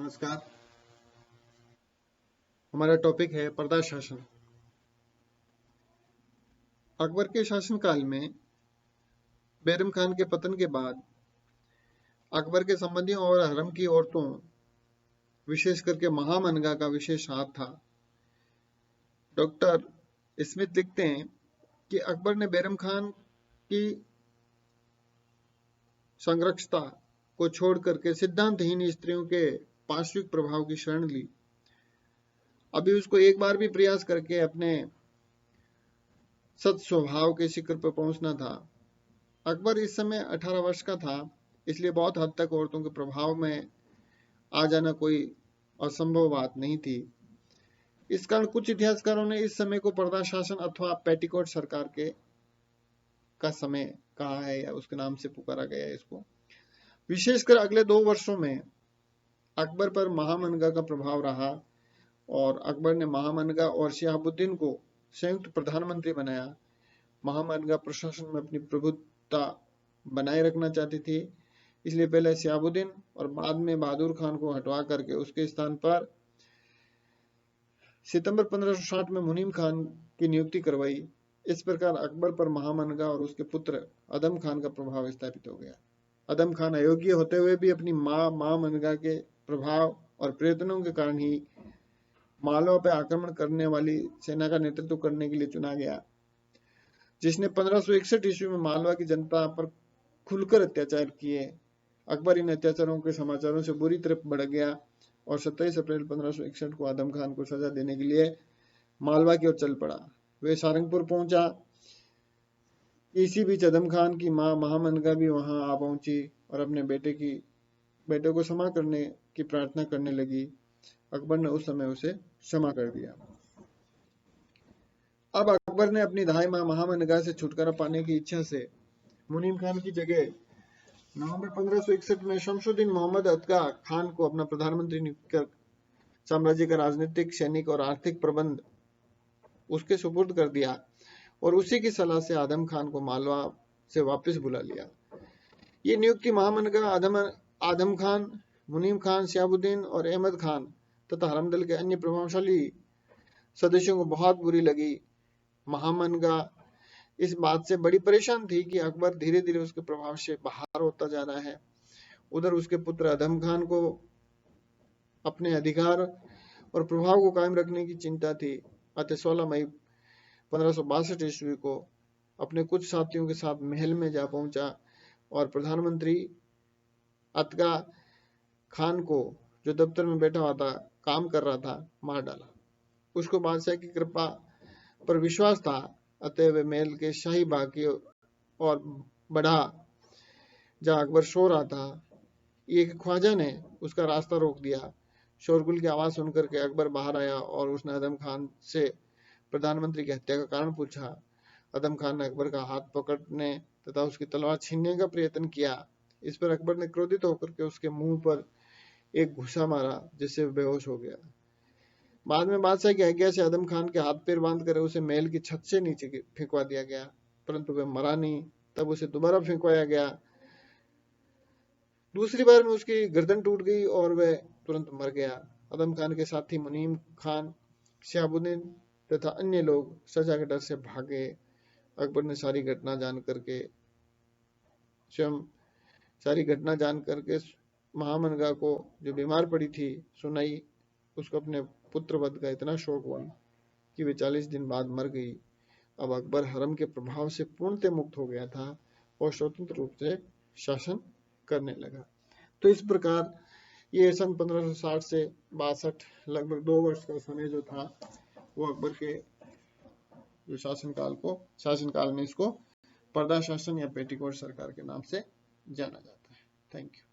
नमस्कार। हमारा टॉपिक है पर्दा शासन। अकबर के शासनकाल में बैरम खान के पतन के बाद अकबर के संबंधियों और हरम की औरतों, विशेष करके महामनगा का विशेष हाथ था। डॉक्टर स्मिथ लिखते हैं कि अकबर ने बैरम खान की संरक्षता को छोड़ करके सिद्धांतहीन स्त्रियों के पार्श्विक प्रभाव की शरण ली। अभी उसको एक बार भी प्रयास करके अपने सत स्वभाव के शिखर पर पहुंचना था। अकबर इस समय 18 वर्ष का था, इसलिए बहुत हद तक औरतों के प्रभाव में आ जाना कोई असंभव बात नहीं थी। इस कारण कुछ इतिहासकारों ने इस समय को पर्दा शासन अथवा पेटिकोट सरकार के का समय कहा है, या उसके नाम से पुकारा गया है इसको। विशेषकर अगले 2 वर्षों में अकबर पर महामनगा का प्रभाव रहा और अकबर ने महामनगा और शिहाबुद्दीन को संयुक्त प्रधानमंत्री बनाया। महामनगा प्रशासन में अपनी प्रभुत्व बनाए रखना चाहती थी, इसलिए पहले शिहाबुद्दीन और बाद में बहादुर खान को हटवा करके उसके स्थान पर सितंबर 1560 में मुनीम खान की नियुक्ति करवाई। इस प्रकार अकबर पर महामनगा और उसके पुत्र अदम खान का प्रभाव स्थापित हो गया। अदम खान अयोग्य होते हुए भी अपनी मां महामनगा के प्रभाव और प्रयत्नों के कारण ही मालवा पर आक्रमण करने वाली सेना का नेतृत्व करने के लिए चुना गया, जिसने 1561 ईस्वी में मालवा की जनता पर खुलकर अत्याचार किए। अकबर इन अत्याचारों के समाचारों से बुरी तरह बढ़ गया और 27 अप्रैल 1561 को आदम खान को सजा देने के लिए मालवा की ओर चल पड़ा। वे सारंगपुर पहुंचा। इसी बीच आदम खान की मां महामनगा भी वहां आ पहुंची और अपने बेटे को क्षमा करने की प्रार्थना करने लगी। अकबर ने उस समय उसे क्षमा कर दिया। अब अकबर ने अपनी धाई मां महामनगा से छुटकारा पाने की इच्छा से मुनीम खान की जगह नवंबर 1561 में शमशुद्दीन मोहम्मद अतका खान को अपना प्रधानमंत्री नियुक्त कर साम्राज्य का राजनीतिक, सैनिक और आर्थिक प्रबंध उसके सुपुर्द कर दिया और उसी की सलाह से आदम खान को मालवा से वापस बुला लिया। ये नियुक्ति महामनगा, आदम खान, मुनीम खान, शिहाबुद्दीन और अहमद खान तथा हरमदल के अन्य प्रभावशाली सदस्यों को बहुत बुरी लगी। महामनगा इस बात से बड़ी परेशान थी कि अकबर धीरे धीरे उसके प्रभाव से बाहर होता जा रहा है। उधर उसके पुत्र अदम खान को अपने अधिकार और प्रभाव को कायम रखने की चिंता थी। अतः 16 मई 1562 ईस्वी को अपने कुछ साथियों के साथ महल में जा पहुंचा और प्रधानमंत्री अतका खान को, जो दफ्तर में बैठा हुआ था, काम कर रहा था, मार डाला। उसको बादशाह की कृपा पर विश्वास था, अतः वे महल के शाही बाग की और बढ़ा जहां अकबर सो रहा था। एक ख्वाजा ने उसका रास्ता रोक दिया। शोरगुल की आवाज सुनकर के अकबर बाहर आया और उसने आदम खान से प्रधानमंत्री की हत्या का कारण पूछा। आदम खान ने अकबर का हाथ पकड़ने तथा उसकी तलवार छीनने का प्रयत्न किया। इस पर अकबर ने क्रोधित होकर के उसके मुंह पर एक घुसा मारा, जिससे बेहोश हो गया। बाद में बादशाह की आज्ञा से आदम खान के हाथ पैर बांध कर उसे महल की छत से नीचे फेंकवा दिया गया, परंतु वह मरा नहीं। तब उसे दोबारा फेंकवाया गया। दूसरी बार में उसकी गर्दन टूट गई और वह तुरंत मर गया। आदम खान के साथी मुनीम खान, शिहाबुद्दीन तथा अन्य लोग सजा के डर से भागे। अकबर ने सारी घटना जान करके महामनगा को, जो बीमार पड़ी थी, सुनाई। उसको अपने पुत्र वध का इतना शौक हुआ कि वे 40 दिन बाद मर गई। अब अकबर हरम के प्रभाव से पूर्णतः मुक्त हो गया था और स्वतंत्र रूप से शासन करने लगा। तो इस प्रकार ये सन 1560 से 62 लगभग 2 वर्ष का समय जो था, वो अकबर के जो शासनकाल में इसको पर्दा शासन या पेटिकोट सरकार के नाम से जाना जाता है। Thank you.